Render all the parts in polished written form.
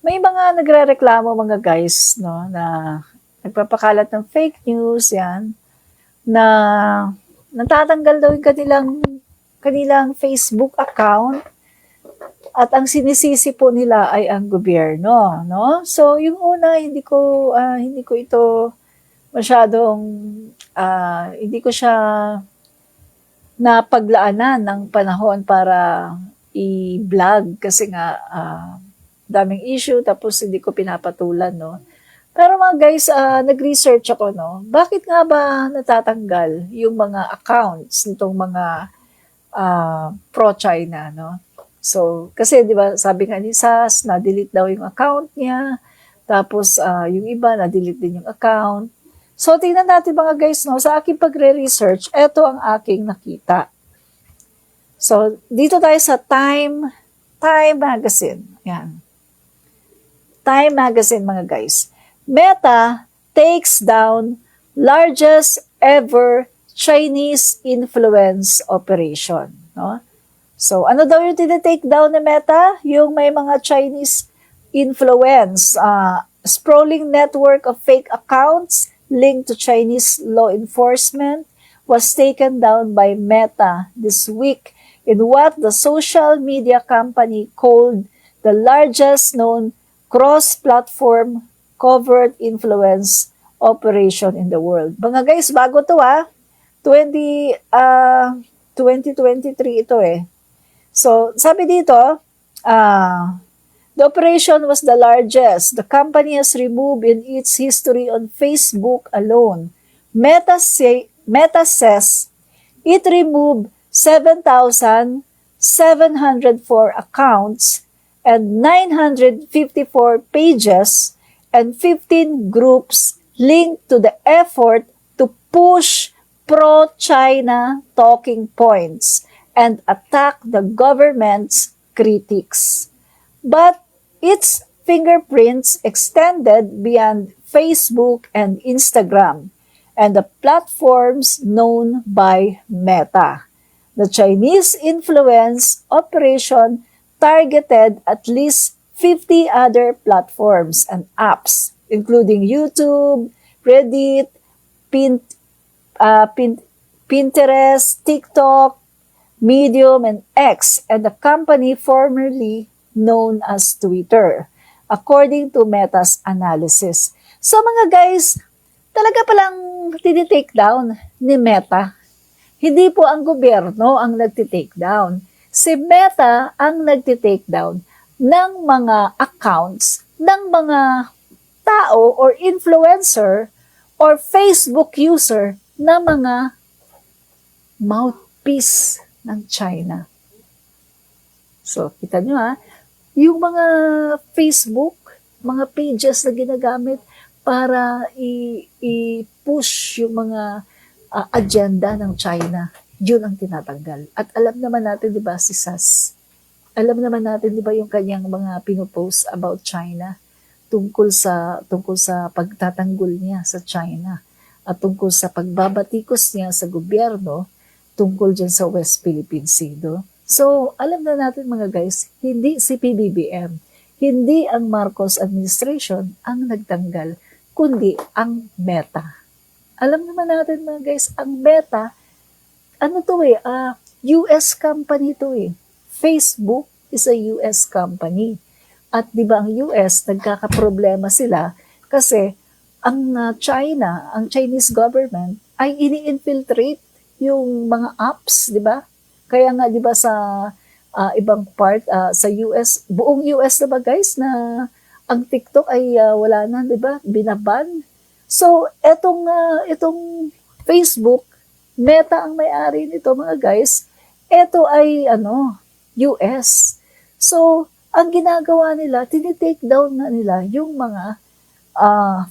May mga nagrereklamo mga guys, no, na nagpapakalat ng fake news, yan, na natatanggal daw yung kanilang Facebook account at ang sinisisi po nila ay ang gobyerno, no? So, yung una, hindi ko ito masyadong, hindi ko siya napaglaanan ng panahon para i-vlog kasi nga daming issue tapos hindi ko pinapatulan, no. Pero mga guys, nag-research ako, no. Bakit nga ba natatanggal yung mga accounts nitong mga pro-China, no? So, kasi 'di ba, sabi nga ni Sas, na-delete daw yung account niya. Tapos yung iba na-delete din yung account. So, tingnan natin mga guys, no, sa aking pagre-research, eto ang aking nakita. So, dito tayo sa Time Magazine. Yan. Time Magazine mga guys. Meta takes down largest ever Chinese influence operation. No? So, ano daw yung tinitake down ni Meta? Yung may mga Chinese influence, sprawling network of fake accounts linked to Chinese law enforcement was taken down by Meta this week in what the social media company called the largest known cross-platform covert influence operation in the world. Mga guys, bago to 2023 ito eh. So, sabi dito, the operation was the largest the company has removed in its history on Facebook alone. Meta says it removed 7,704 accounts and 954 pages and 15 groups linked to the effort to push pro-China talking points and attack the government's critics. But its fingerprints extended beyond Facebook and Instagram and the platforms known by Meta. The Chinese influence operation targeted at least 50 other platforms and apps, including YouTube, Reddit, Pinterest, TikTok, Medium, and X, and the company formerly known as Twitter, according to Meta's analysis. So mga guys, talaga palang tinitake down ni Meta. Hindi po ang gobyerno ang nagtitake down. Si Meta ang nagtitake down ng mga accounts ng mga tao or influencer or Facebook user na mga mouthpiece ng China. So, kita nyo yung mga Facebook, mga pages na ginagamit para i-push yung mga agenda ng China, yun ang tinatanggal. At alam naman natin, di ba, si Sas, alam naman natin, di ba, yung kanyang mga pinopost about China tungkol sa pagtatanggol niya sa China at tungkol sa pagbabatikos niya sa gobyerno tungkol dyan sa West Philippine Sea. So, alam na natin mga guys, hindi si PBBM, hindi ang Marcos administration ang nagtanggal, kundi ang Meta. Alam naman natin mga guys, ang Meta, US company to eh. Facebook is a US company. At di ba ang US, nagkakaproblema sila kasi ang China, ang Chinese government, ay ini-infiltrate yung mga apps, di ba? Kaya nga, di ba, sa ibang part, sa US, buong US na ba guys, na ang TikTok ay wala na, di ba? Binaban. So, etong Facebook, Meta ang may-ari nito mga guys, eto ay US. So, ang ginagawa nila, tinitake down na nila yung mga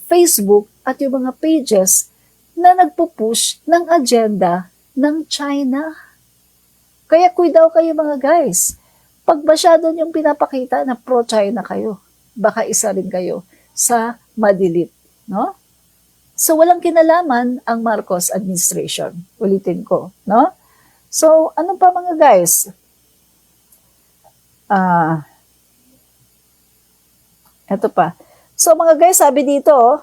Facebook at yung mga pages na nagpo-push ng agenda ng China. Kaya daw kayo mga guys. Pag masyado niyong pinapakita na pro-China kayo, baka isa rin kayo sa madilit. No? So, walang kinalaman ang Marcos administration. Ulitin ko. No? So, ano pa mga guys? Ito pa. So mga guys, sabi dito,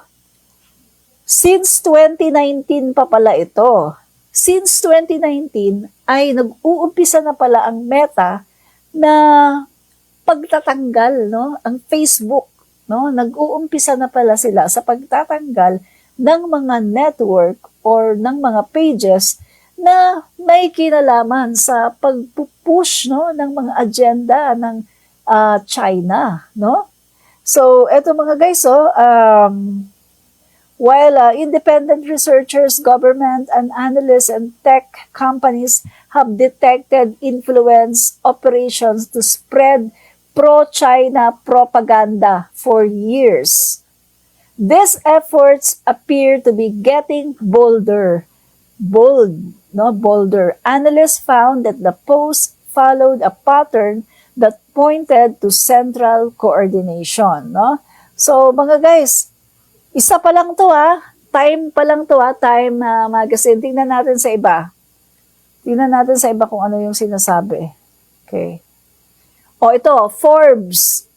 since 2019 pa pala ito. Since 2019 ay nag-uumpisa na pala ang Meta na pagtatanggal, no, ang Facebook, no, nag-uumpisa na pala sila sa pagtatanggal ng mga network or ng mga pages na may kinalaman sa pagpupush, no, ng mga agenda ng China, no. So, eto mga guys, while independent researchers, government, and analysts and tech companies have detected influence operations to spread pro-China propaganda for years, these efforts appear to be getting bolder. Analysts found that the post followed a pattern that pointed to central coordination, no? So, mga guys, isa pa lang to Time pa lang to Time Magazine. Tingnan natin sa iba. Tingnan natin sa iba kung ano yung sinasabi. Okay. Ito, Forbes.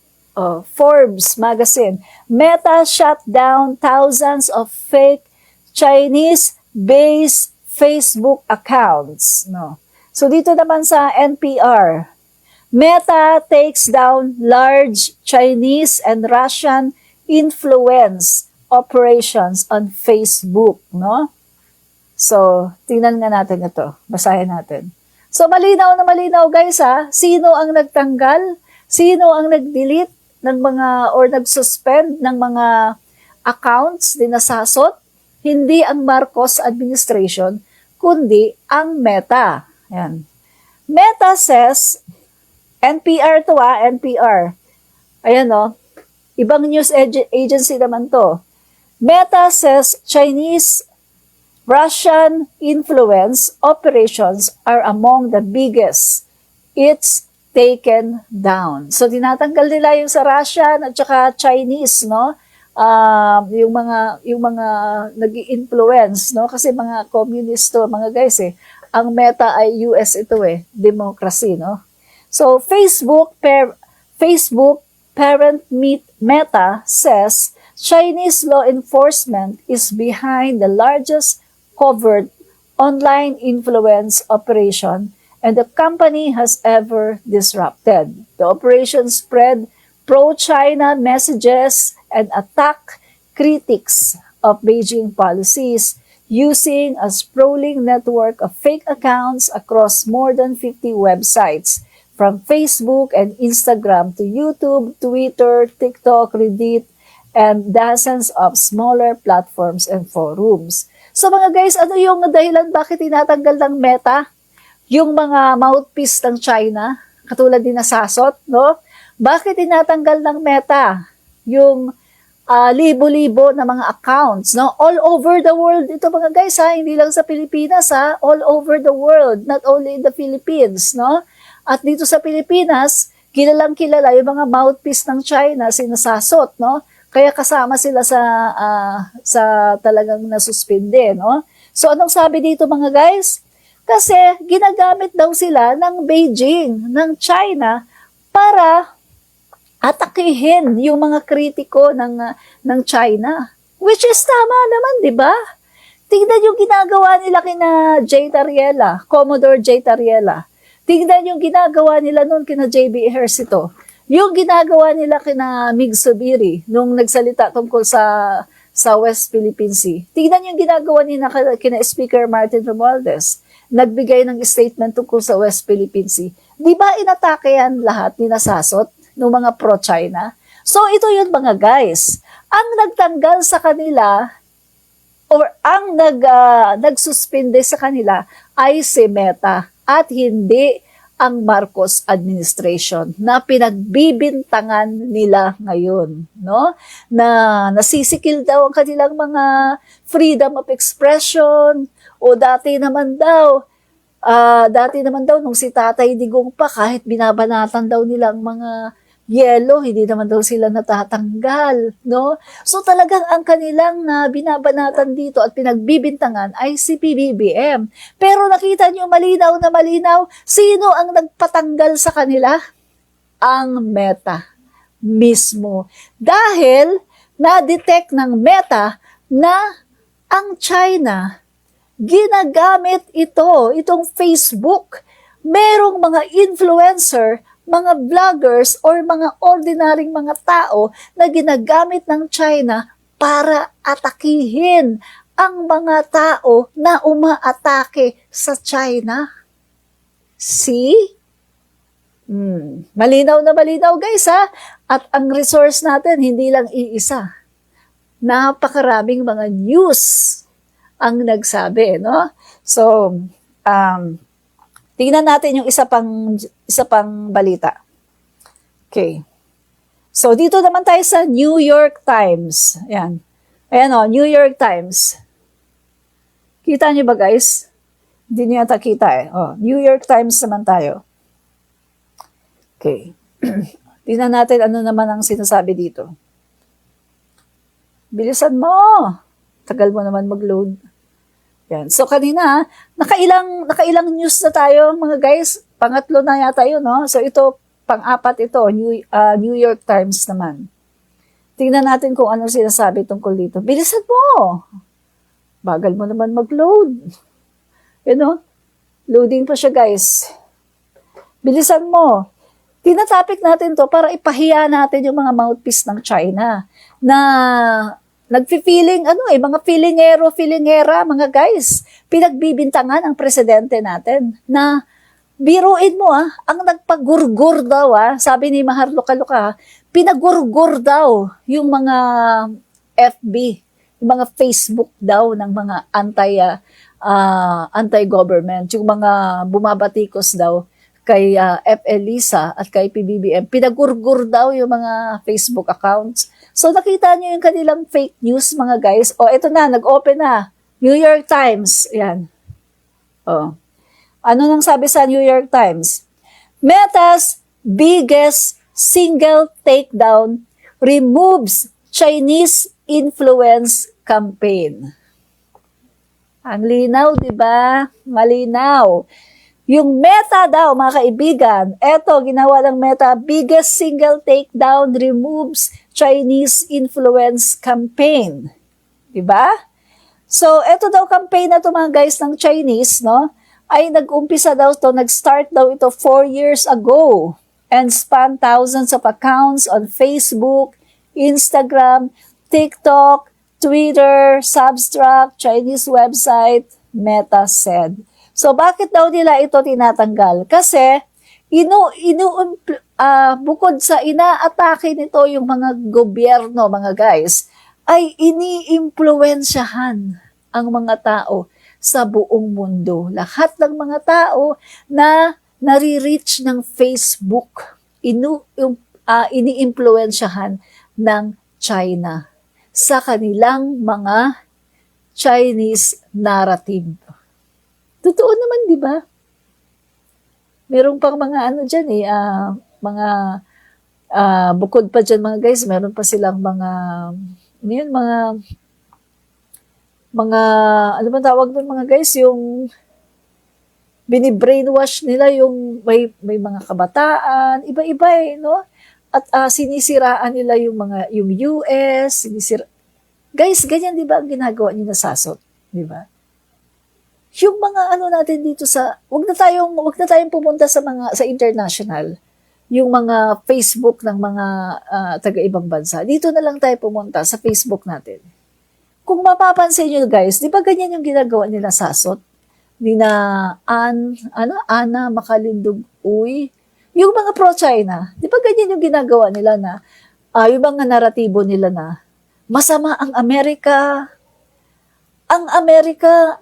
Forbes Magazine. Meta shut down thousands of fake Chinese-based Facebook accounts. No. So, dito naman sa NPR, Meta takes down large Chinese and Russian influence operations on Facebook, no? So, tingnan nga natin ito. Basahin natin. So, malinaw na malinaw guys sino ang nagtanggal, sino ang nag-delete ng mga or nag-suspend ng mga accounts, dinasasot, hindi ang Marcos administration, kundi ang Meta. Yan. Meta says, NPR to NPR. Ayan ibang news agency naman to. Meta says Chinese Russian influence operations are among the biggest. It's taken down. So tinatanggal nila yung sa Russian at saka Chinese, no? Yung mga nag-i-influence, no? Kasi mga communist to, mga guys Ang Meta ay US ito democracy, no? So Facebook parent Meta says Chinese law enforcement is behind the largest covert online influence operation and the company has ever disrupted. The operation spread pro-China messages and attack critics of Beijing policies using a sprawling network of fake accounts across more than 50 websites, from Facebook and Instagram to YouTube, Twitter, TikTok, Reddit, and dozens of smaller platforms and forums. So mga guys, ano yung dahilan bakit tinatanggal ng Meta yung mga mouthpiece ng China, katulad din na Sasot, no? Bakit tinatanggal ng Meta yung libo-libo na mga accounts, no? All over the world ito mga guys hindi lang sa Pilipinas all over the world, not only in the Philippines, no? At dito sa Pilipinas, kilalang-kilala yung mga mouthpiece ng China, sinasasot, no? Kaya kasama sila sa talagang nasuspinde, no? So anong sabi dito mga guys? Kasi ginagamit daw sila ng Beijing, ng China, para atakihin yung mga kritiko ng China. Which is tama naman, di ba? Tingnan yung ginagawa nila kina Commodore J. Tariela. Tingnan yung ginagawa nila noon kina J.B. Ejercito. Yung ginagawa nila kina Mig Zubiri nung nagsalita tungkol sa West Philippine Sea. Tingnan yung ginagawa nila kina Speaker Martin Romualdez. Nagbigay ng statement tungkol sa West Philippine Sea. Di ba inatake yan lahat, ninasasot ng mga pro-China? So ito yun mga guys. Ang nagtanggal sa kanila or ang nagsuspinde sa kanila ay si Meta at hindi ang Marcos administration na pinagbibintangan nila ngayon, no? Na nasisikil daw ang kanilang mga freedom of expression o dati naman daw nung si Tatay Digong pa kahit binabanatan daw nila ang mga yelo, hindi naman daw sila natatanggal, no? So talagang ang kanilang binabanatan dito at pinagbibintangan ay si PBBM. Pero nakita niyo malinaw na malinaw, sino ang nagpatanggal sa kanila? Ang Meta. mismo. Dahil na-detect ng Meta na ang China, ginagamit itong Facebook. Merong mga influencer, mga vloggers, or mga ordinaryong mga tao na ginagamit ng China para atakihin ang mga tao na umaatake sa China. See? Malinaw na malinaw guys ha. At ang resource natin hindi lang iisa. Napakaraming mga news ang nagsabi, no? So, tingnan natin yung isa pang balita. Okay. So, dito naman tayo sa New York Times. Ayan. Ayan o, New York Times. Kita niyo ba guys? Hindi niyo yata kita eh. Oh, New York Times naman tayo. Okay. Tingnan natin ano naman ang sinasabi dito. Bilisan mo! Tagal mo naman mag-load. Yan. So kanina, nakailang news na tayo mga guys. Pangatlo na yata yun, no? So ito, pang-apat ito, New York Times naman. Tingnan natin kung ano sinasabi tungkol dito. Bilisan mo! Bagal mo naman mag-load. You know? Loading pa siya guys. Bilisan mo! Tinatopic natin to para ipahiya natin yung mga mouthpiece ng China na nagfi-feeling, mga filingera, mga guys. Pinagbibintangan ang presidente natin na biruin mo ang nagpagurgur daw sabi ni Mahar Luka-Luka, pinagurgur daw yung mga FB, yung mga Facebook daw ng mga anti-government, yung mga bumabatikos daw kay F.Elisa at kay PBBM, pinagurgur daw yung mga Facebook accounts. So nakita niyo yung kanilang fake news mga guys. O ito na, nag-open na. New York Times. Ayan. O. Ano nang sabi sa New York Times? Meta's biggest single takedown removes Chinese influence campaign. Ang linaw, di ba? Malinaw. Yung Meta daw, mga kaibigan, eto, ginawa ng Meta, biggest single takedown removes Chinese influence campaign. Diba? So, eto daw campaign na to mga guys ng Chinese, no? Ay nag-umpisa daw to, nag-start daw ito 4 years ago and span thousands of accounts on Facebook, Instagram, TikTok, Twitter, Substack, Chinese website, Meta said. So, bakit daw nila ito tinatanggal? Kasi, bukod sa inaatake nito yung mga gobyerno, mga guys, ay ini-impluwensyahan ang mga tao sa buong mundo. Lahat ng mga tao na nare-reach ng Facebook, ini-impluwensyahan ng China sa kanilang mga Chinese narrative. Totoo naman, di ba? Meron pang mga bukod pa dyan mga guys, meron pa silang mga ano ba tawag doon mga guys, yung bini-brainwash nila yung may mga kabataan, iba-iba no? At sinisiraan nila yung US, guys, ganyan di ba ang ginagawa nila sa SASOT, di ba? Yung mga natin dito wag na tayong pumunta sa international, yung mga Facebook ng mga taga-ibang bansa. Dito na lang tayo pumunta sa Facebook natin. Kung mapapansin niyo guys, di ba ganyan yung ginagawa nila sa SASOT? Ana Makalindog Uy, yung mga pro-China, di ba ganyan yung ginagawa nila na yung mga naratibo nila na masama ang Amerika. Ang Amerika,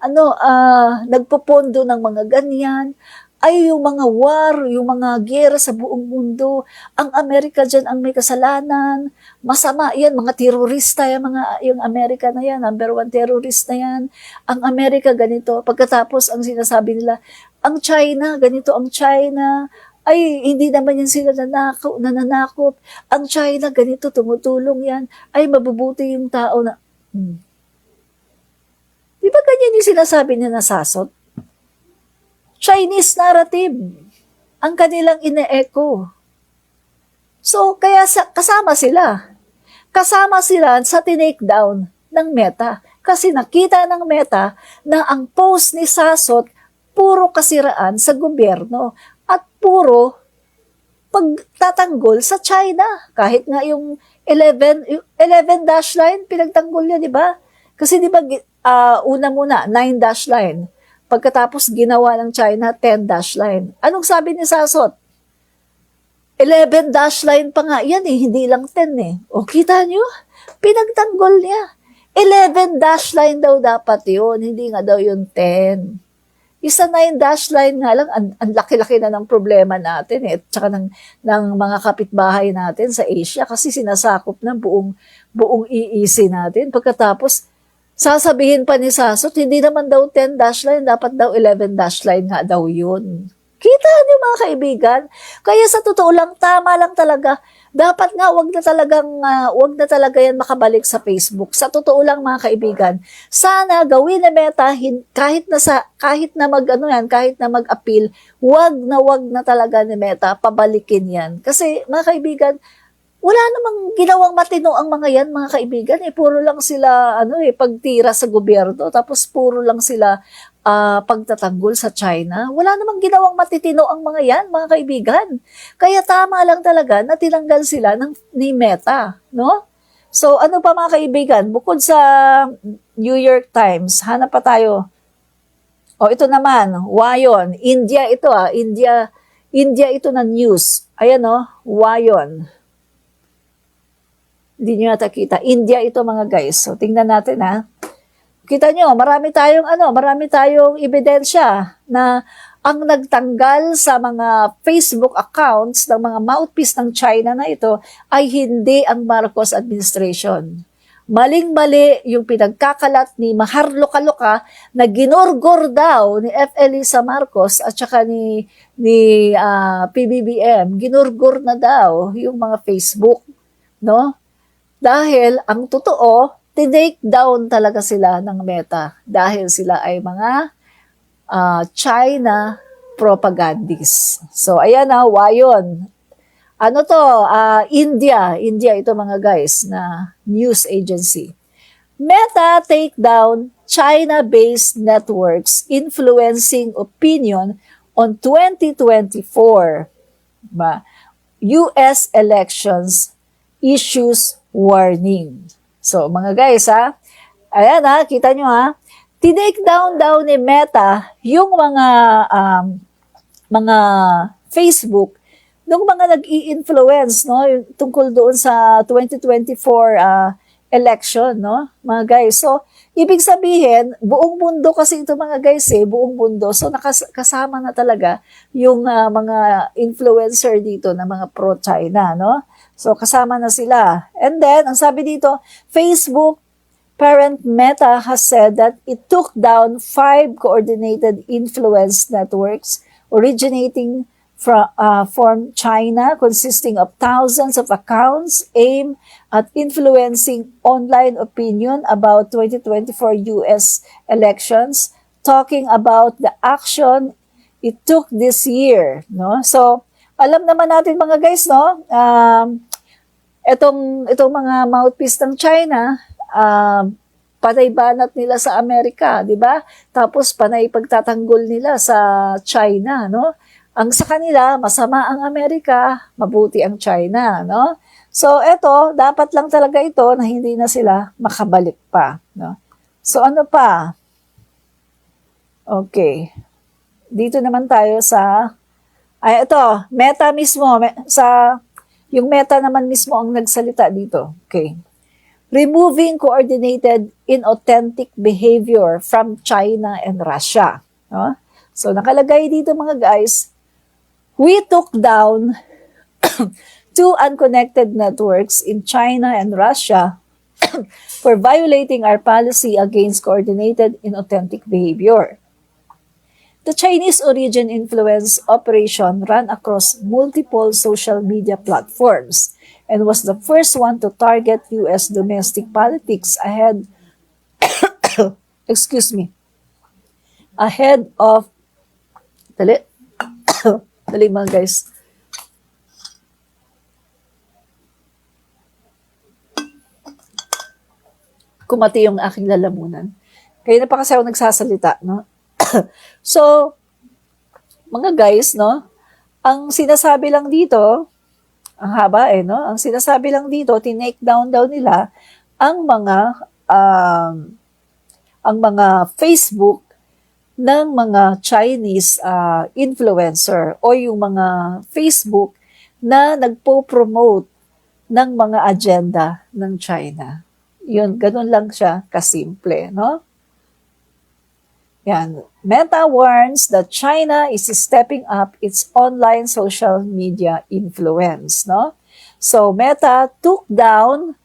nagpopondo ng mga ganyan, ay yung mga war, yung mga giyera sa buong mundo. Ang Amerika dyan ang may kasalanan. Masama yan, mga terorista yan, yung Amerika na yan, number 1 terrorist na yan. Ang Amerika ganito. Pagkatapos, ang sinasabi nila, ang China, ganito ang China. Ay, hindi naman yan sila nananakop. Ang China, ganito, tumutulong yan. Ay, mabubuti yung tao na... Di ba ganyan yung sinasabi niya na SASOT? Chinese narrative ang kanilang ine-echo. So, kaya kasama sila. Kasama sila sa tinake down ng Meta. Kasi nakita ng Meta na ang post ni Sasot puro kasiraan sa gobyerno at puro pagtatanggol sa China. Kahit nga yung 11 dash line, pinagtanggol niya, di ba? Kasi di ba, una muna, 9 dash line. Pagkatapos ginawa ng China, 10 dash line. Anong sabi ni Sasot? 11 dash line pa nga yan eh, hindi lang 10 eh. O kita nyo? Pinagtanggol niya. 11 dash line daw dapat yun, hindi nga daw yung 10. Isa 9 dash line nga lang, ang laki-laki na ng problema natin eh, at saka ng mga kapitbahay natin sa Asia kasi sinasakop ng buong EEC natin. Pagkatapos, sasabihin pa ni Sasot, hindi naman daw 10 dash line, dapat daw 11 dash line nga daw yun. Kita niyo mga kaibigan? Kaya sa totoo lang, tama lang talaga. Dapat nga, wag na talaga yan makabalik sa Facebook. Sa totoo lang mga kaibigan, sana gawin na Meta, kahit na mag-appeal, wag na talaga ni Meta pabalikin yan. Kasi mga kaibigan, wala namang ginawang matino ang mga yan, mga kaibigan. Puro lang sila pagtira sa gobyerno, tapos puro lang sila pagtatanggol sa China. Wala namang ginawang matitino ang mga yan, mga kaibigan. Kaya tama lang talaga na tinanggal sila ni Meta, no? So, ano pa mga kaibigan? Bukod sa New York Times, hanap pa tayo. O, ito naman, Wayon. India ito India ito na news. Ayan Wayon. Hindi nyo yata kita. India ito mga guys. So, tingnan natin Kita nyo, marami tayong ebidensya na ang nagtanggal sa mga Facebook accounts ng mga mouthpiece ng China na ito ay hindi ang Marcos administration. Maling-mali yung pinagkakalat ni Mahar Loka-Loka na ginorgor daw ni F. Elisa Marcos at saka ni PBBM. Ginorgor na daw yung mga Facebook, no? Dahil ang totoo, tinake down talaga sila ng Meta dahil sila ay mga China propagandists. So, ayan Wayon. Ano to? India ito mga guys na news agency. Meta take down China-based networks influencing opinion on 2024 US elections issues warning. So, mga guys, ayan kita nyo tinake down daw ni Meta yung mga Facebook nung mga nag-i-influence, no, tungkol doon sa 2024 election, no, mga guys. So, ibig sabihin, buong mundo kasi ito mga guys buong mundo. So, kasama na talaga yung mga influencer dito na mga pro-China, no. So, kasama na sila. And then, ang sabi dito, Facebook parent Meta has said that it took down 5 coordinated influence networks originating from China, consisting of thousands of accounts aimed at influencing online opinion about 2024 US elections, talking about the action it took this year. No? So, alam naman natin mga guys, no? Itong mga mouthpiece ng China, panay banat nila sa Amerika, di ba? Tapos panay pagtatanggol nila sa China, no? Ang sa kanila, masama ang Amerika, mabuti ang China, no? So, dapat lang talaga ito na hindi na sila makabalik pa, no? So, ano pa? Okay. Dito naman tayo sa Meta mismo, yung Meta naman mismo ang nagsalita dito. Okay. Removing coordinated inauthentic behavior from China and Russia. No? So, nakalagay dito mga guys, we took down 2 unconnected networks in China and Russia for violating our policy against coordinated inauthentic behavior. The Chinese origin influence operation ran across multiple social media platforms and was the first one to target U.S. domestic politics ahead of dali mga guys. kumati yung aking lalamunan. Kaya na pa kasi ako nagsasalita, no? So, mga guys, no? Ang sinasabi lang dito, ang haba no? Ang sinasabi lang dito, tinake down daw nila ang mga Facebook ng mga Chinese influencer o yung mga Facebook na nagpo-promote ng mga agenda ng China. Yun, ganun lang siya kasimple, no? Yan. Meta warns that China is stepping up its online social media influence, no? So Meta took down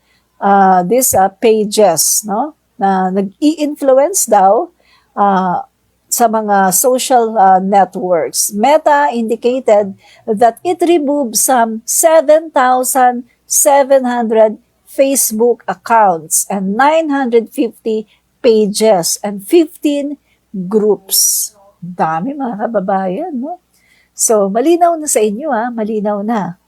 these pages, no? Na nag-i-influence daw sa mga social networks. Meta indicated that it removed some 7,700 Facebook accounts and 950 pages and 15 groups. Dami mga kababayan, no? So, malinaw na sa inyo, malinaw na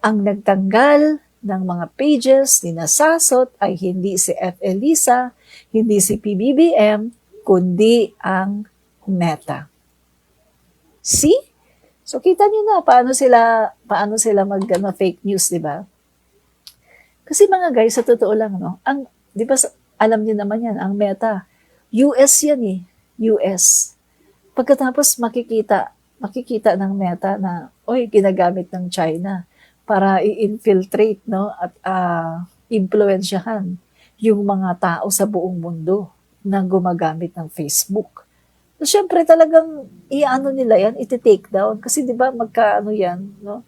ang nagtanggal ng mga pages ni Nasasot ay hindi si F. Elisa, hindi si PBBM, kundi ang Meta. See? So, kita niyo na paano sila fake news, di ba? Kasi mga guys, sa totoo lang, no? Di ba, alam niyo naman yan, ang Meta, US yan eh. US. Pagkatapos makikita ng Meta na, ginagamit ng China para i-infiltrate, no? At impluensyahan yung mga tao sa buong mundo na gumagamit ng Facebook. So, syempre talagang i-ano nila yan, iti-take down. Kasi di ba magkaano yan, no?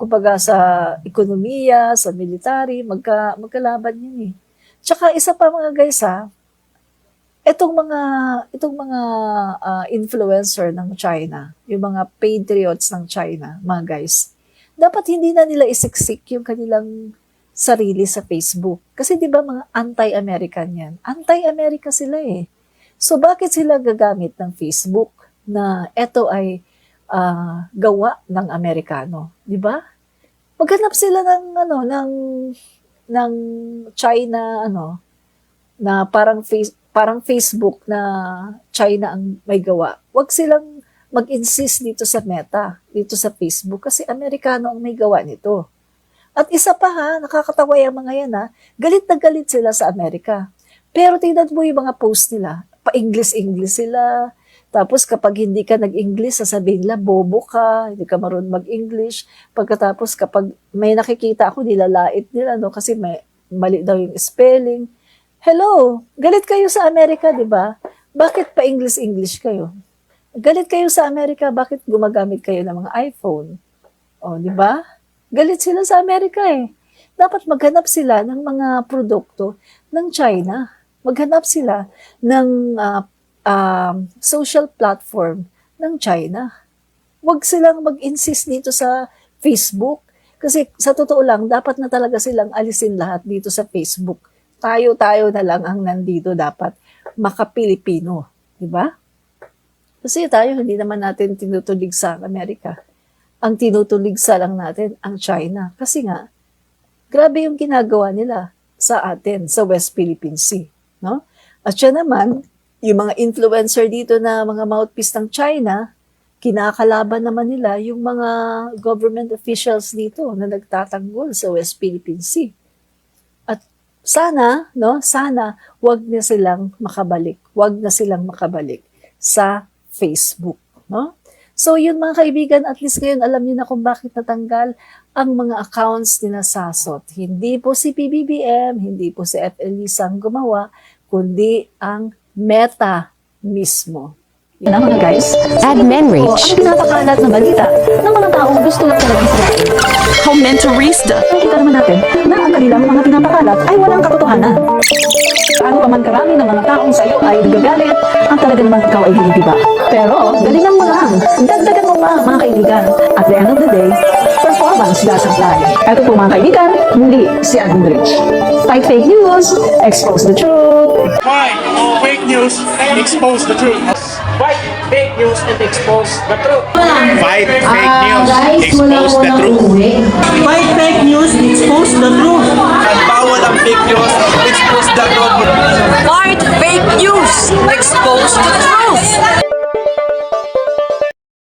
Kumbaga sa ekonomiya, sa military, magkalaban yun eh. Tsaka isa pa mga guys itong mga influencer ng China, yung mga patriots ng China, mga guys, dapat hindi na nila isiksik yung kanilang sarili sa Facebook. Kasi di ba mga anti-American yan? Anti-America sila eh. So bakit sila gagamit ng Facebook na ito ay gawa ng Amerikano? Di ba? Maghanap sila ng China na parang Facebook na China ang may gawa. Huwag silang mag-insist dito sa Meta, dito sa Facebook, kasi Amerikano ang may gawa nito. At isa pa nakakatawa yung mga yan galit na galit sila sa Amerika. Pero tingnan mo yung mga post nila, pa-English sila, tapos kapag hindi ka nag-English, sasabihin nila, bobo ka, hindi ka marunong mag-English. Pagkatapos kapag may nakikita ako, nilalait nila, kasi may mali daw yung spelling. Hello, galit kayo sa Amerika, di ba? Bakit pa English kayo? Galit kayo sa Amerika, bakit gumagamit kayo ng mga iPhone? Di ba? Galit sila sa Amerika eh. Dapat maghanap sila ng mga produkto ng China. Maghanap sila ng social platform ng China. Huwag silang mag-insist dito sa Facebook. Kasi sa totoo lang, dapat na talaga silang alisin lahat dito sa Facebook. Tayo na lang ang nandito dapat maka-Pilipino. Diba? Kasi tayo, hindi naman natin tinutulig sa Amerika. Ang tinutuligsa lang natin ang China. Kasi nga, grabe yung ginagawa nila sa atin, sa West Philippine Sea. No? At siya naman, yung mga influencer dito na mga mouthpiece ng China, kinakalaban naman nila yung mga government officials dito na nagtatanggol sa West Philippine Sea. At sana wag na silang makabalik. Wag na silang makabalik sa Facebook, no? So yun mga kaibigan, at least ngayon alam niyo na kung bakit natanggal ang mga accounts ni Nasasot. Hindi po si PBBM, hindi po si F. Elisa ang gumawa, kundi ang Meta mismo. Yun na mga guys. Admin Reach. Ang pinapakalat na balita ng mga taong gusto lang talaga Israel. Comentarista. Nakikita naman natin na ang kanilang mga pinapakalat ay walang katotohanan. Paano pa man karami ng mga taong sa iyo ay nagagalit, ang talaga naman ikaw ay hindi ba? Pero, galingan mo lang. Dagdagan mo pa, mga kaibigan. At the end of the day, performance doesn't lie. Ito po mga kaibigan, muli si Admin Rich. Fight fake news, expose the truth. Fight fake news and expose the truth. Fight fake news and expose the truth. Fight fake news, expose the truth. Fight fake news, expose the truth.